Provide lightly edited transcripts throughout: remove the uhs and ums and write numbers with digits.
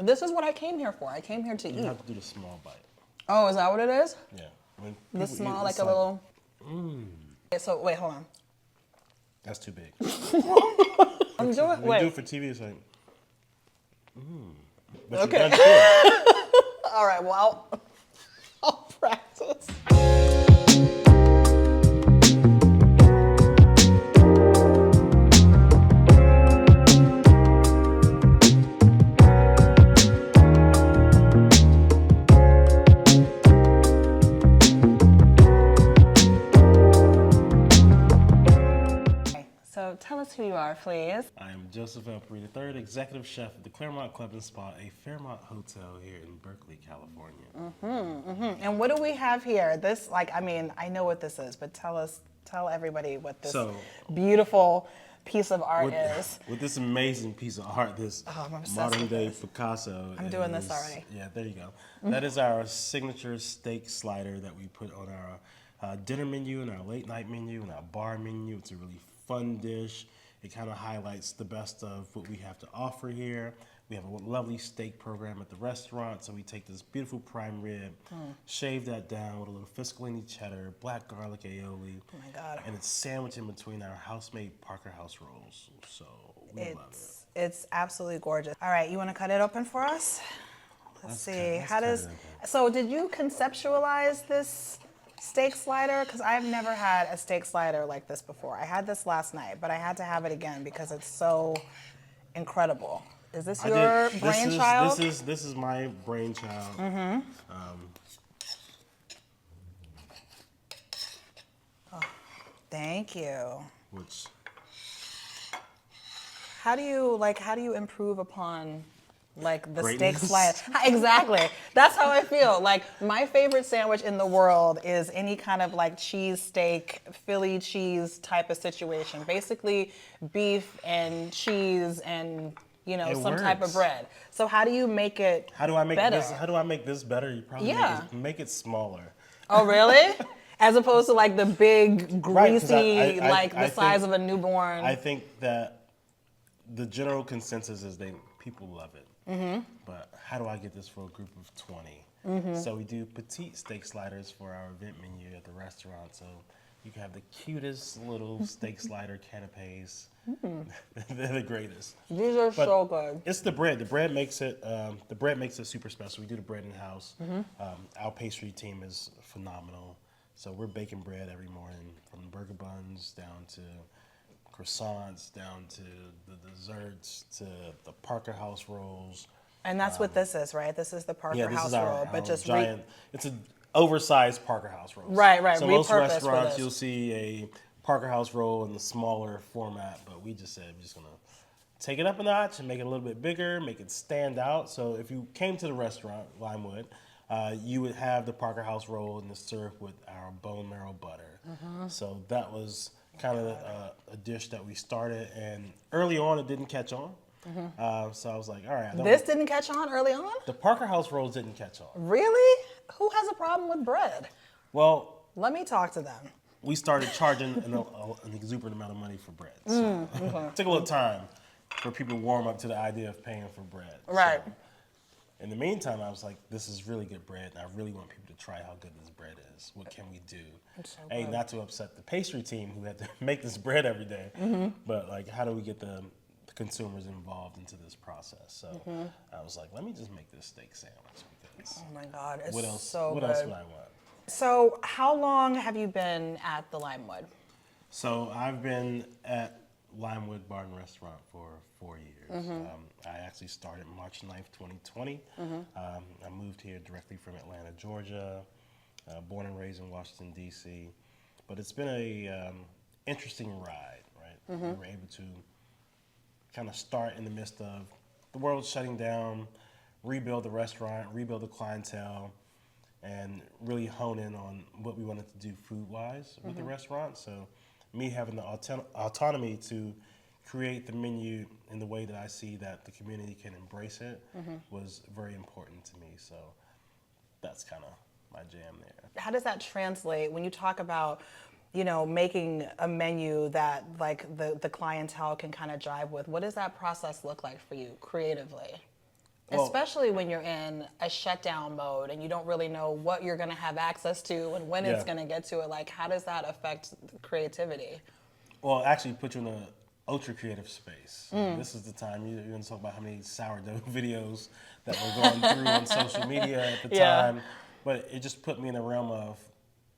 This is what I came here for. I came here to eat. You have to do the small bite. Oh, is that what it is? Yeah. When The people small, eat, like it's a little. Okay, so wait, hold on. That's too big. I'm doing. When you Wait. do it for TV, it's like, But Okay. you're done good. All right. Well, I'll practice. So tell us who you are, please. I am Joseph L. Perry III, Executive Chef at the Claremont Club and Spa, a Fairmont hotel here in Berkley, California. And what do we have here? This, I know what this is, but tell everybody what this beautiful piece of art is. With this amazing piece of art, this I'm obsessed modern with day this. Picasso. I'm doing this already. Yeah, there you go. That is our signature steak slider that we put on our dinner menu and our late night menu and our bar menu. It's a really fun dish. It kind of highlights the best of what we have to offer here. We have a lovely steak program at the restaurant, so we take this beautiful prime rib, shave that down with a little Fiscalini cheddar, black garlic aioli. Oh my God. And it's sandwiched in between our house-made Parker House rolls. So we love it. It's absolutely gorgeous. All right, you want to cut it open for us? Let's see. Let's cut it open. So did you conceptualize this steak slider? Because I've never had a steak slider like this before. I had this last night, but I had to have it again because it's so incredible. Is this your brainchild? This is my brainchild. Thank you. Which How do you improve upon the Greatness. steak slider? Exactly. That's how I feel. Like my favorite sandwich in the world is any kind of cheese steak, Philly cheese type of situation. Basically beef and cheese and some type of bread. So how do you make it how do I make better? this? How do I make this better? You probably make it smaller. Oh, really? As opposed to the big, greasy, I the size of a newborn. I think that the general consensus is people love it. But how do I get this for a group of 20? So we do petite steak sliders for our event menu at the restaurant. So you can have the cutest little steak slider canapes. They're the greatest. These are so good. It's the bread. The bread makes it. The bread makes it super special. We do the bread in house. Our pastry team is phenomenal. So we're baking bread every morning, from burger buns down to croissants, down to the desserts, to the Parker House rolls. And that's what this is, right? This is the Parker House roll, but just giant. It's an oversized Parker House roll. Right. So most repurposed restaurants, for this. you'll see a Parker House roll in the smaller format, but we just said we're just gonna take it up a notch and make it a little bit bigger, make it stand out. So if you came to the restaurant, Limewood, you would have the Parker House roll and it's served with our bone marrow butter. So that was kind of a dish that we started, and early on it didn't catch on. So I was like, all right. This didn't catch on early on? The Parker House rolls didn't catch on. Really? Who has a problem with bread? Well, Let me talk to them. we started charging an exuberant amount of money for bread. So it took a little time for people to warm up to the idea of paying for bread. Right. So, in the meantime, I was like, this is really good bread, and I really want people to try how good this bread is. What can we do? It's so Hey, good. not to upset the pastry team who had to make this bread every day, but how do we get the consumers involved into this process? So I was like, let me just make this steak sandwich, because Oh my God, it's what else? so what good. else would I want? So how long have you been at the Limewood? So I've been at Limewood Bar and Restaurant for 4 years. I actually started March 9th, 2020. I moved here directly from Atlanta, Georgia, born and raised in Washington, D.C. But it's been a interesting ride, right? We were able to kind of start in the midst of the world shutting down, rebuild the restaurant, rebuild the clientele, and really hone in on what we wanted to do food-wise with the restaurant. So me having the autonomy to create the menu in the way that I see that the community can embrace it was very important to me. So that's kind of my jam there. How does that translate when you talk about, making a menu that the clientele can kind of jive with? What does that process look like for you creatively? Especially when you're in a shutdown mode and you don't really know what you're going to have access to and when it's going to get to it. Like, how does that affect creativity? Well, actually put you in an ultra creative space. This is the time you're going to talk about how many sourdough videos that were going through on social media at the time. But it just put me in the realm of,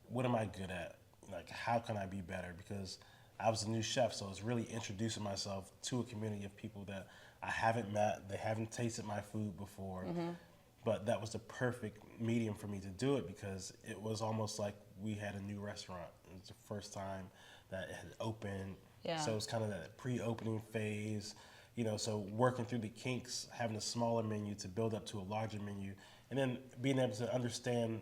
what am I good at? Like, how can I be better? Because I was a new chef, so it's really introducing myself to a community of people that I haven't met, they haven't tasted my food before, but that was the perfect medium for me to do it because it was almost like we had a new restaurant. It was the first time that it had opened, so it was kind of that pre-opening phase, so working through the kinks, having a smaller menu to build up to a larger menu, and then being able to understand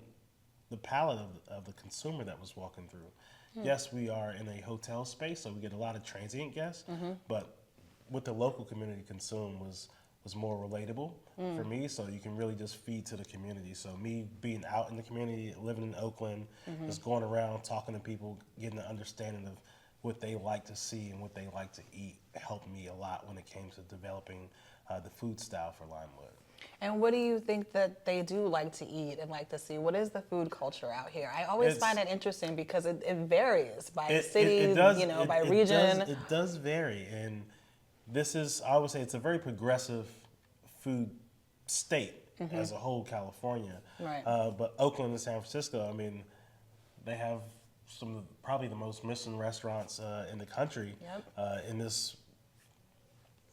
the palate of the consumer that was walking through. Yes, we are in a hotel space, so we get a lot of transient guests, but what the local community consumed was more relatable for me, so you can really just feed to the community. So me being out in the community, living in Oakland, just going around, talking to people, getting an understanding of what they like to see and what they like to eat helped me a lot when it came to developing the food style for Limewood. And what do you think that they do like to eat and like to see? What is the food culture out here? I always find it interesting because it varies by city, by region. It does vary, and this is, I would say, it's a very progressive food state as a whole, California. Right. But Oakland and San Francisco, I mean, they have some of probably the most Michelin restaurants in the country in this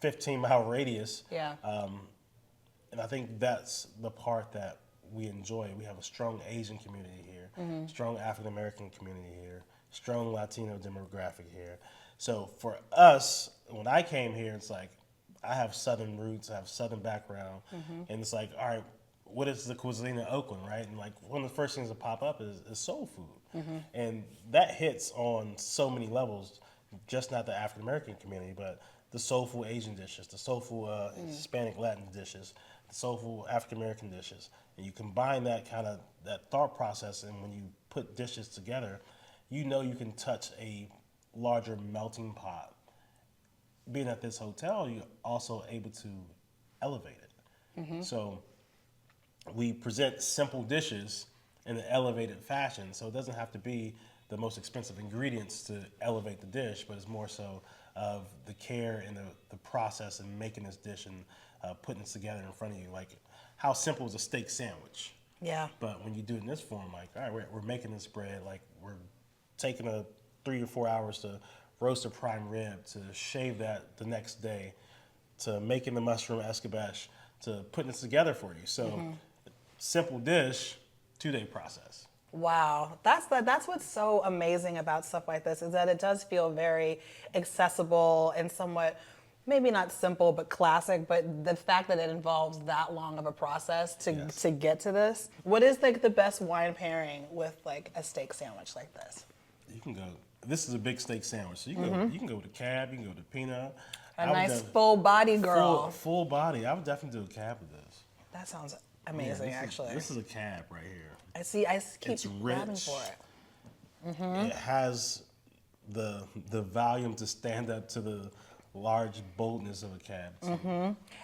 15-mile radius. Yeah. And I think that's the part that we enjoy. We have a strong Asian community here, strong African American community here, strong Latino demographic here. So for us, when I came here, it's like, I have Southern roots, I have Southern background, and it's like, all right, what is the cuisine in Oakland, right? And like, one of the first things that pop up is soul food. And that hits on so many levels, just not the African American community, but the soulful Asian dishes, the soulful Hispanic Latin dishes, the soulful African American dishes. And you combine that that thought process, and when you put dishes together, you can touch a larger melting pot. Being at this hotel, you're also able to elevate it. So we present simple dishes in an elevated fashion, so it doesn't have to be the most expensive ingredients to elevate the dish, but it's more so of the care and the process in making this dish and putting this together in front of you. Like, how simple is a steak sandwich? Yeah. But when you do it in this form, like, all right, we're making this bread, like, we're taking 3 or 4 hours to roast a prime rib, to shave that the next day, to making the mushroom escabeche, to putting this together for you. So simple dish, 2-day process. Wow, that's what's so amazing about stuff like this, is that it does feel very accessible and somewhat, maybe not simple, but classic. But the fact that it involves that long of a process to get to this. What is like the best wine pairing with like a steak sandwich like this? You can go. This is a big steak sandwich, so you can go with a cab, you can go with a peanut. A nice full body girl. Full body. I would definitely do a cab with this. That sounds amazing, actually. This is a cab right here. I keep It's grabbing rich. for it. It has the volume to stand up to the large boldness of a cab.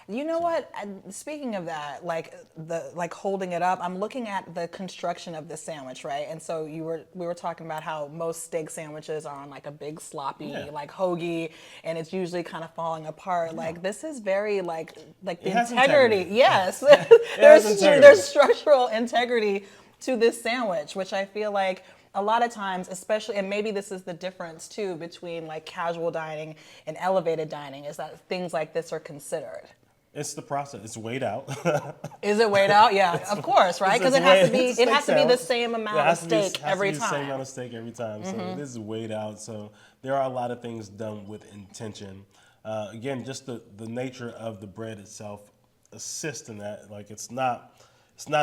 You know what? Speaking of that, like holding it up, I'm looking at the construction of the sandwich, right? And so we were talking about how most steak sandwiches are on like a big sloppy like hoagie, and it's usually kind of falling apart. Like, this is very like the integrity. Yes, there's structural integrity to this sandwich, which I feel like a lot of times, especially, and maybe this is the difference too between like casual dining and elevated dining, is that things like this are considered. It's the process. It's weighed out. Is it weighed out? Yeah, of course, right? Because it has to be the same amount of steak every time. The same amount of steak every time. So this is weighed out. So there are a lot of things done with intention. Again, just the nature of the bread itself assists in that. Like, it's not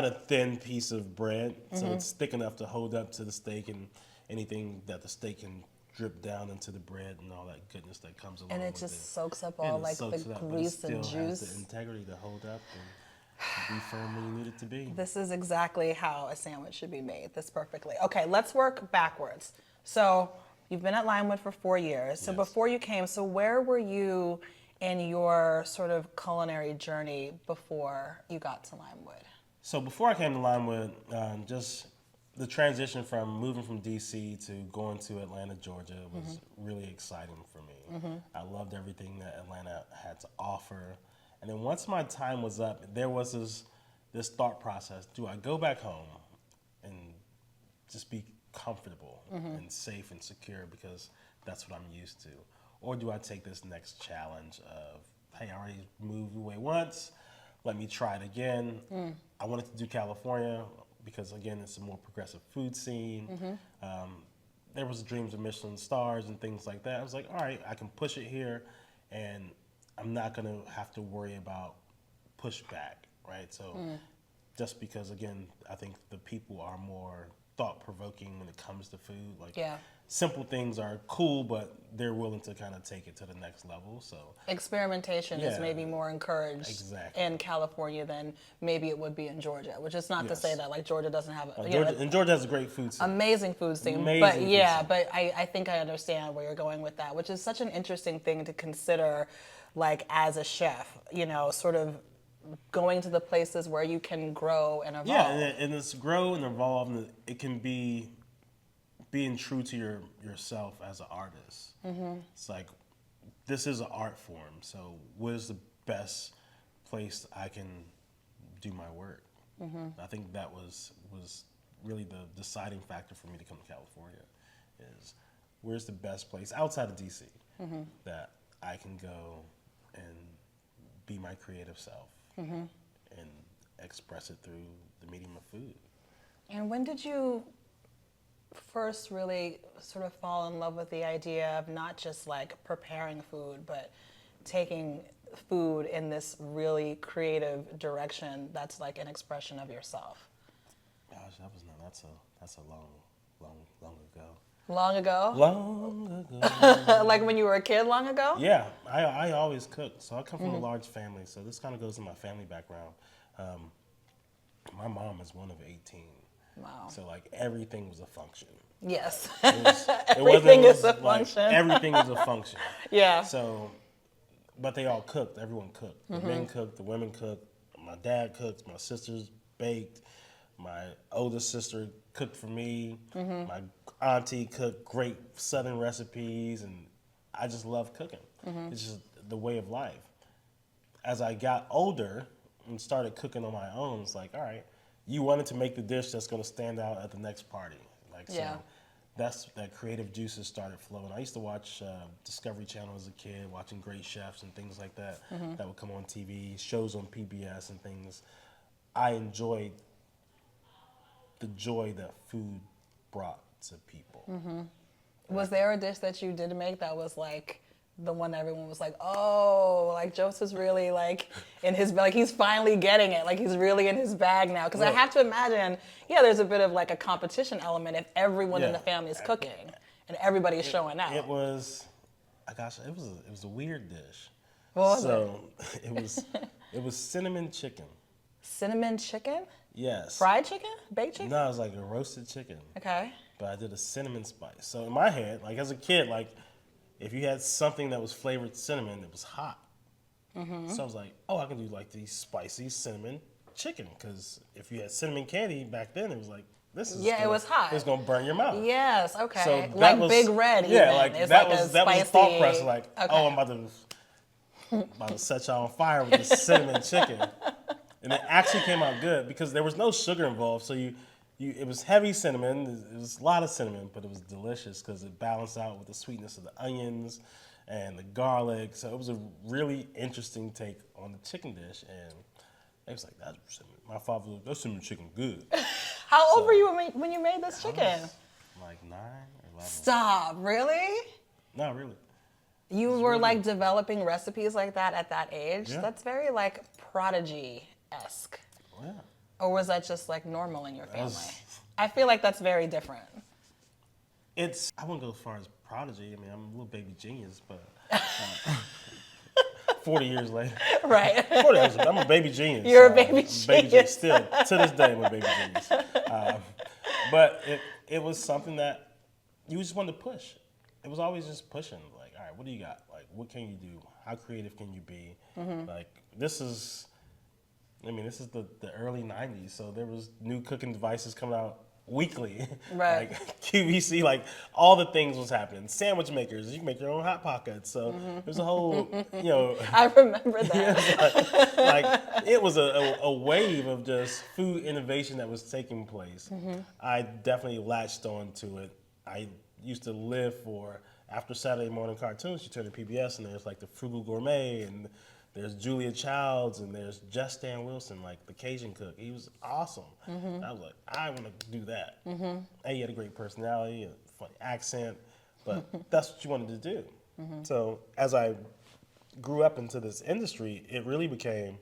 a thin piece of bread, so it's thick enough to hold up to the steak and anything that the steak can drip down into the bread and all that goodness that comes along with it. And it just soaks up all like the grease and juice. It still has the integrity to hold up and be firm when you need it to be. This is exactly how a sandwich should be made, this perfectly. Okay, let's work backwards. So you've been at Limewood for 4 years. So before you came, so where were you in your sort of culinary journey before you got to Limewood? So before I came to Limewood, just the transition from moving from DC to going to Atlanta, Georgia was really exciting for me. I loved everything that Atlanta had to offer. And then once my time was up, there was this thought process: do I go back home and just be comfortable and safe and secure because that's what I'm used to? Or do I take this next challenge of, hey, I already moved away once, let me try it again. I wanted to do California because, again, it's a more progressive food scene. There was dreams of Michelin stars and things like that. I was like, all right, I can push it here, and I'm not going to have to worry about pushback, right? So just because, again, I think the people are more thought-provoking when it comes to food. Like, simple things are cool, but they're willing to kind of take it to the next level. So experimentation is maybe more encouraged in California than maybe it would be in Georgia, which is not to say that like Georgia doesn't have Georgia has a great food scene. Amazing food scene. But I think I understand where you're going with that, which is such an interesting thing to consider, like as a chef, you know, sort of going to the places where you can grow and evolve. Yeah, and it's grow and evolve, and it can be being true to yourself as an artist. It's like, this is an art form, so what is the best place I can do my work? I think that was really the deciding factor for me to come to California, is where's the best place outside of DC that I can go and be my creative self and express it through the medium of food. And when did you first really sort of fall in love with the idea of not just like preparing food, but taking food in this really creative direction that's like an expression of yourself? Gosh, that's a long ago. Long ago? Long ago. Like when you were a kid long ago? Yeah, I always cooked. So I come from a large family, so this kind of goes in my family background. My mom is one of 18. Wow. So like everything was a function. Yes. Everything is a function. Everything was a function. Yeah. So, but they all cooked. Everyone cooked. The men cooked. The women cooked. My dad cooked. My sisters baked. My oldest sister cooked for me. My auntie cooked great Southern recipes, and I just love cooking. It's just the way of life. As I got older and started cooking on my own, it's like, all right, you wanted to make the dish that's going to stand out at the next party. Like, so that creative juices started flowing. I used to watch Discovery Channel as a kid, watching great chefs and things like that that would come on TV, shows on PBS and things. I enjoyed the joy that food brought to people. Was there a dish that you did make that was like the one that everyone was like, oh, like Joseph's really like in his, like he's finally getting it, like he's really in his bag now? Because I have to imagine, there's a bit of like a competition element if everyone in the family is cooking and everybody's showing out. It was, it was a weird dish. What was it? It was cinnamon chicken. Cinnamon chicken? Yes. Fried chicken? Baked chicken? No, it was like a roasted chicken. Okay. But I did a cinnamon spice. So in my head, like as a kid, like if you had something that was flavored cinnamon, it was hot. So I was like, oh, I can do like these spicy cinnamon chicken. Because if you had cinnamon candy back then, it was like, it was hot. It's going to burn your mouth. Yes, okay. So like Big Red Yeah, even. like It's that like was the thought process. Like, oh, I'm about to set y'all on fire with this cinnamon chicken. And it actually came out good because there was no sugar involved. So it was heavy cinnamon. It was a lot of cinnamon, but it was delicious because it balanced out with the sweetness of the onions and the garlic. So it was a really interesting take on the chicken dish. And it was like, that's cinnamon. My father was like, that's cinnamon chicken good. How old were you when you made this chicken? I was like 9 or 11. Stop, really? No, really. You were really like developing recipes like that at that age? Yeah. That's very like prodigy-esque. Yeah. Or was that just like normal in your family? I feel like that's very different. I wouldn't go as far as prodigy. I mean, I'm a little baby genius, but 40 years later. Right. 40 years, I'm a baby genius. You're a baby genius. Still, to this day, I'm a baby genius. But it was something that you just wanted to push. It was always just pushing. Like, all right, what do you got? Like, what can you do? how creative can you be? Like this is the early 90s, so there was new cooking devices coming out weekly. Right. Like QVC, like all the things was happening. Sandwich makers, you can make your own Hot Pockets. So there's a whole, I remember that. like it was a wave of just food innovation that was taking place. I definitely latched on to it. I used to live for, after Saturday morning cartoons, you turn to PBS and there's like the Frugal Gourmet, and there's Julia Childs, and there's Just Stan Wilson, like the Cajun cook. He was awesome. I was like, I want to do that. And he had a great personality, a funny accent, but that's what you wanted to do. So as I grew up into this industry, it really became,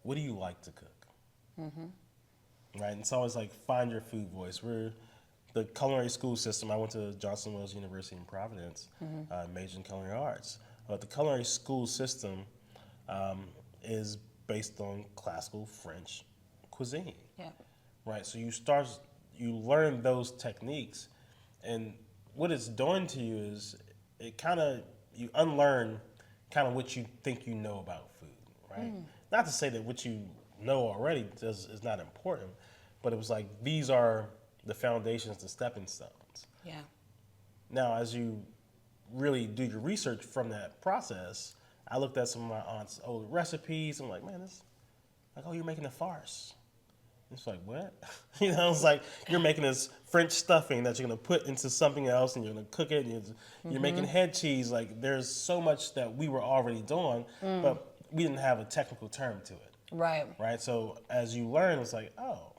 what do you like to cook? Right? And it's always like, find your food voice. We're the culinary school system. I went to Johnson Wales University in Providence, majored in culinary arts. But the culinary school system is based on classical French cuisine. Yeah. Right? So you learn those techniques, and what it's doing to you is you unlearn kind of what you think you know about food, right? Not to say that what you know already is not important, but it was like, these are the foundations, the stepping stones. Yeah. Now, as you really do your research from that process, I looked at some of my aunt's old recipes. I'm like, man, this, like, oh, you're making a farce. It's like, what? It's like, you're making this French stuffing that you're going to put into something else, and you're going to cook it, and you're making head cheese. Like, there's so much that we were already doing, but we didn't have a technical term to it. Right. Right? So as you learn, it's like, oh,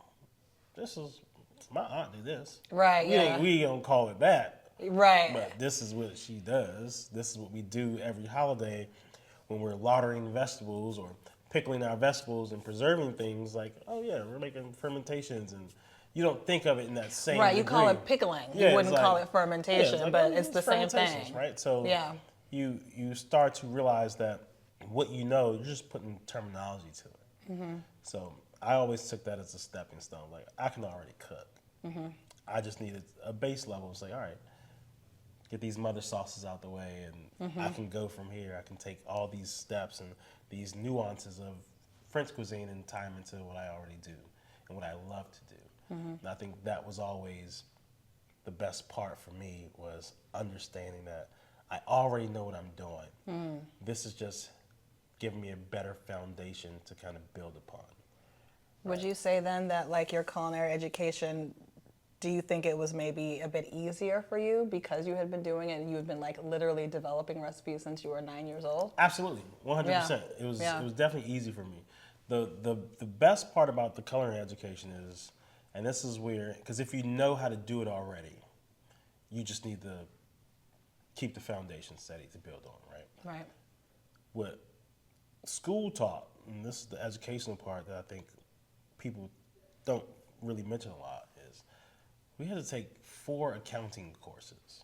this is, my aunt did this. Right, We don't call it that. Right. But this is what she does. This is what we do every holiday when we're lautering vegetables or pickling our vegetables and preserving things. Like, oh yeah, we're making fermentations, and you don't think of it in that same Right, you degree. call it pickling. Yeah, you wouldn't it's call like, it fermentation, it's like, but oh, it's the same fermentations, thing. right? So Yeah. you start to realize that what you know, you're just putting terminology to it. So I always took that as a stepping stone. Like, I can already cook. I just needed a base level. It's like, all right, get these mother sauces out the way, and I can go from here. I can take all these steps and these nuances of French cuisine and tie them into what I already do and what I love to do. And I think that was always the best part for me, was understanding that I already know what I'm doing. This is just giving me a better foundation to kind of build upon. Would you say then that, like, your culinary education, do you think it was maybe a bit easier for you because you had been doing it and you had been, like, literally developing recipes since you were 9 years old? Absolutely, 100%. It was definitely easy for me. The best part about the culinary education is, and this is weird, because if you know how to do it already, you just need to keep the foundation steady to build on, right? Right. What school taught, and this is the educational part that I think people don't really mention a lot, is we had to take 4 accounting courses.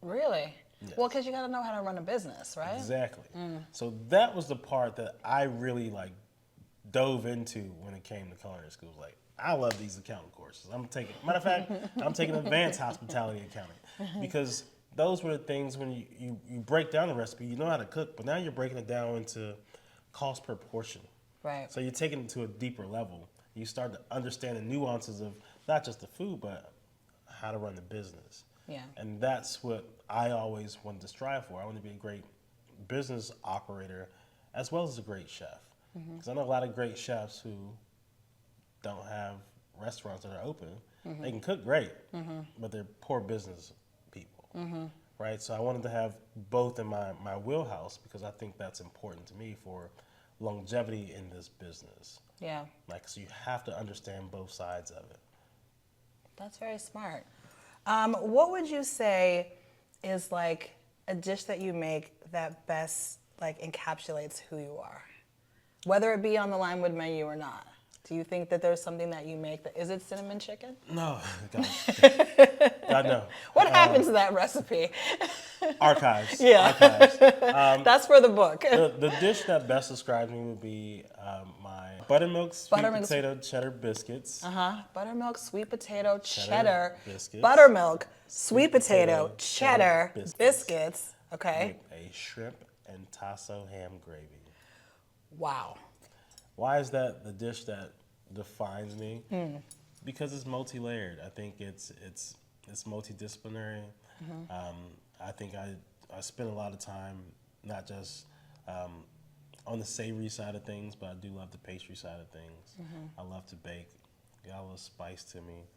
Really? Yes. Well, because you got to know how to run a business, right? Exactly. So that was the part that I really dove into when it came to culinary schools. Like, I love these accounting courses. Matter of fact, I'm taking advanced hospitality accounting, because those were the things when you break down the recipe, you know how to cook, but now you're breaking it down into cost per portion. Right. So you're taking it to a deeper level. You start to understand the nuances of not just the food, but how to run the business. Yeah. And that's what I always wanted to strive for. I want to be a great business operator as well as a great chef. Because I know a lot of great chefs who don't have restaurants that are open. They can cook great, but they're poor business people, right? So I wanted to have both in my wheelhouse, because I think that's important to me for longevity in this business. Yeah. Like, so you have to understand both sides of it. That's very smart. What would you say is, like, a dish that you make that best, like, encapsulates who you are? Whether it be on the Limewood menu or not. Do you think that there's something that you make that, is it cinnamon chicken? No, God no. What happened to that recipe? Archives. Yeah. Archives. That's for the book. The dish that best describes me would be my buttermilk sweet potato cheddar biscuits. Buttermilk, sweet potato, cheddar biscuits. Buttermilk, sweet potato, cheddar biscuits. Okay. With a shrimp and tasso ham gravy. Wow. Why is that the dish that defines me? Because it's multi-layered. I think it's multidisciplinary. I think I spend a lot of time not just on the savory side of things, but I do love the pastry side of things. I love to bake. Got a little spice to me.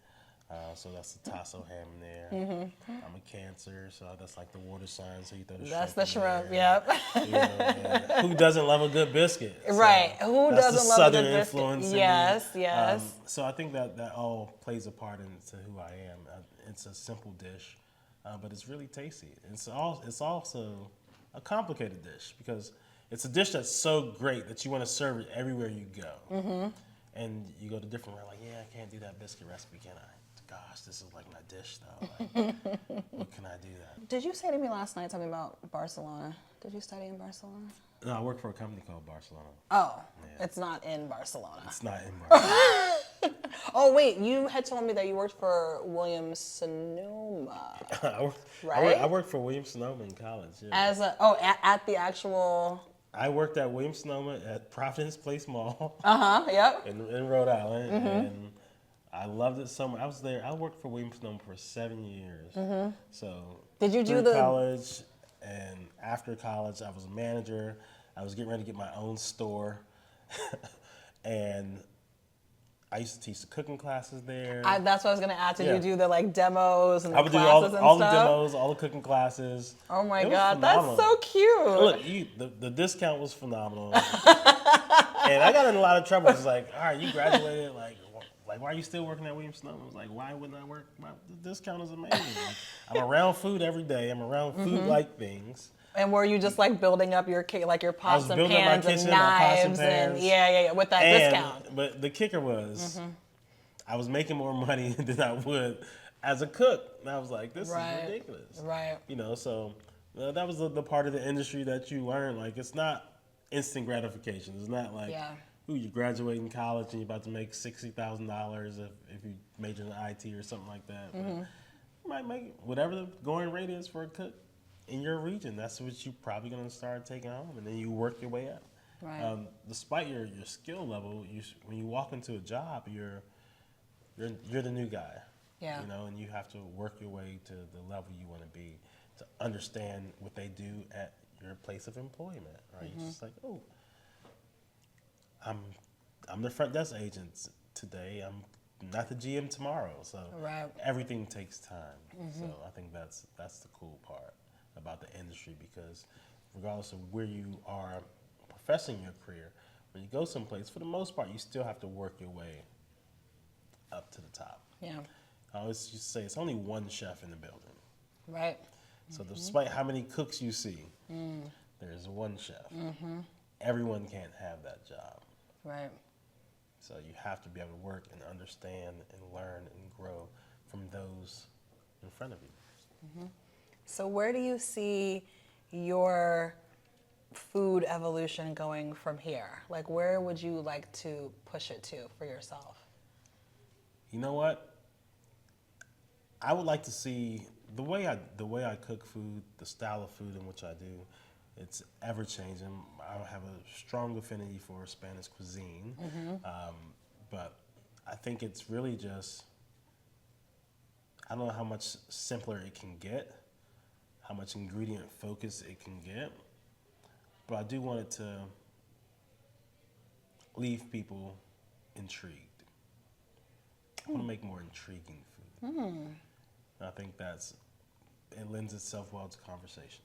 So that's the tasso ham in there. I'm a Cancer, so that's like the water sign. So you throw the That's shrimp the in shrimp, there. yep. You know, and who doesn't love a good biscuit? Right. Who that's doesn't the love Southern a good biscuit? influence in me. Yes. So I think that all plays a part into who I am. It's a simple dish, but it's really tasty. It's also a complicated dish because it's a dish that's so great that you want to serve it everywhere you go. And you go to different, like, yeah, I can't do that biscuit recipe, can I? Gosh, this is like my dish, though. Like, what can I do that? Did you say to me last night something about Barcelona? Did you study in Barcelona? No, I work for a company called Barcelona. Oh, Yeah. it's not in Barcelona. It's not in Barcelona. Oh, wait, you had told me that you worked for Williams Sonoma. I worked for Williams Sonoma in college. Yeah. At the actual... I worked at Williams Sonoma at Providence Place Mall. Yep. in Rhode Island, and I loved it so much. I was there. I worked for Williams Sonoma for 7 years. So Did you do through college and after college, I was a manager. I was getting ready to get my own store, and I used to teach the cooking classes there. That's what I was going to ask. Did Yeah. you do the like demos and I the would do classes and all stuff? the demos, all the cooking classes. Oh my It was God, phenomenal. that's so cute. Look, the discount was phenomenal, and I got in a lot of trouble. It's like, all right, you graduated, like why are you still working at Williams Sonoma? I was like, why wouldn't I work? The discount is amazing. Like, I'm around food every day. I'm around food-like things. And were you just like building up your like your pots and pans and kitchen, my pots and knives and pans. yeah, with that discount? But the kicker was, I was making more money than I would as a cook. And I was like, this is ridiculous. Right. You know, so that was the part of the industry that you learn. Like, it's not instant gratification. It's not like, ooh, you graduate in college and you're about to make $60,000 if you major in IT or something like that. But you might make whatever the going rate is for a cook in your region. That's what you're probably going to start taking home, and then you work your way up. Right. Despite your skill level, when you walk into a job, you're the new guy. Yeah. You know, and you have to work your way to the level you want to be to understand what they do at your place of employment. Right? You're just like, oh, I'm the front desk agent today. I'm not the GM tomorrow. So everything takes time. So I think that's the cool part about the industry, because regardless of where you are professing your career, when you go someplace, for the most part, you still have to work your way up to the top. Yeah. I always used to say it's only one chef in the building. Right. So despite how many cooks you see, there's one chef. Everyone can't have that job. Right. So you have to be able to work and understand and learn and grow from those in front of you. So where do you see your food evolution going from here? Like, where would you like to push it to for yourself? You know what? I would like to see the way I cook food, the style of food in which I do. It's ever changing. I have a strong affinity for Spanish cuisine, but I think it's really just, I don't know how much simpler it can get, how much ingredient focus it can get, but I do want it to leave people intrigued. I want to make more intriguing food. And I think it lends itself well to conversations.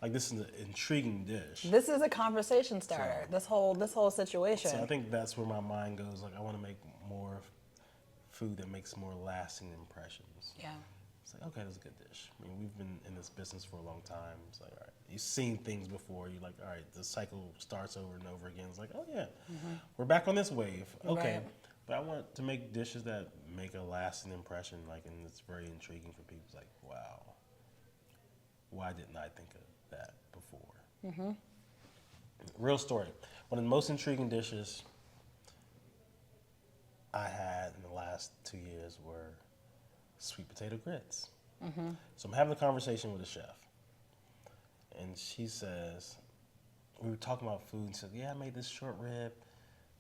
Like, this is an intriguing dish. This is a conversation starter. So, this whole situation. So I think that's where my mind goes. Like, I want to make more food that makes more lasting impressions. Yeah. It's like, okay, that's a good dish. I mean, we've been in this business for a long time. It's like, all right, you've seen things before. You're like, all right, the cycle starts over and over again. It's like, oh yeah, we're back on this wave. Okay. Right. But I want to make dishes that make a lasting impression, like, and it's very intriguing for people. It's like, wow, why didn't I think of that before? Real story. One of the most intriguing dishes I had in the last 2 years were sweet potato grits. So I'm having a conversation with a chef, and she says, we were talking about food, and she said, yeah, I made this short rib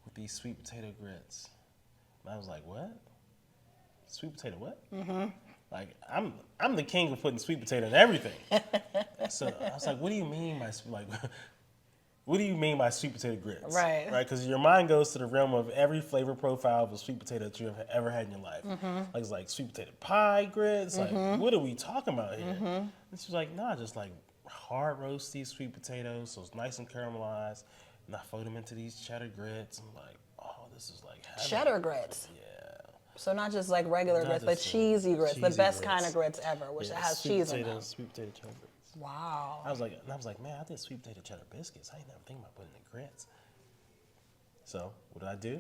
with these sweet potato grits. And I was like, what? Sweet potato what? Mm-hmm. Like, I'm the king of putting sweet potato in everything. So I was like, what do you mean by what do you mean by sweet potato grits? Right. Right? Because your mind goes to the realm of every flavor profile of a sweet potato that you've ever had in your life. Mm-hmm. Like, it's like sweet potato pie grits. Mm-hmm. Like, what are we talking about here? Mm-hmm. And she was like, nah, just like hard roast these sweet potatoes so it's nice and caramelized. And I fold them into these cheddar grits. I'm like, oh, this is like heaven. Cheddar grits. Yeah. So not just like regular Not grits, but just cheesy grits, the cheesy best grits. kind of grits ever, which Yeah, has sweet cheese in potato, them. Sweet potato cheddar grits. Wow. I was like, man, I did sweet potato cheddar biscuits. I ain't never think about putting in grits. So what did I do?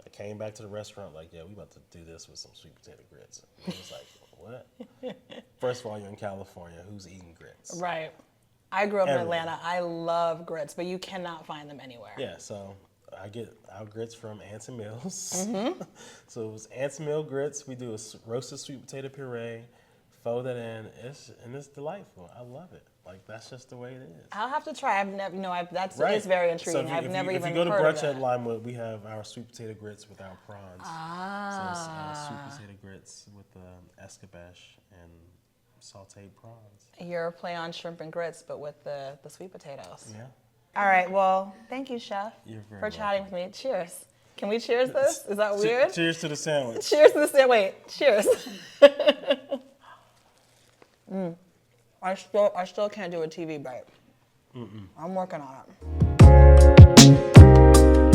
I came back to the restaurant like, yeah, we about to do this with some sweet potato grits. And he was like, what? First of all, you're in California. Who's eating grits? Right. I grew up in Everyone. Atlanta. I love grits, but you cannot find them anywhere. Yeah, so I get our grits from Aunts and Mills. Mm-hmm. So it was Aunts and Mill grits. We do a roasted sweet potato puree, fold that in, and it's delightful. I love it. Like, that's just the way it is. I'll have to try. I've never, that's Right. it's very intriguing. So I've never even If you go to heard of brunch that. at Limewood, we have our sweet potato grits with our prawns. Ah. So it's sweet potato grits with escabeche and sauteed prawns. Your play on shrimp and grits, but with the sweet potatoes. Yeah. All right. Well, thank you, Chef, You're very for chatting welcome. with me. Cheers. Can we cheers this? Is that weird? Cheers to the sandwich. Cheers to this. Wait. Cheers. I still can't do a TV bite. I'm working on it.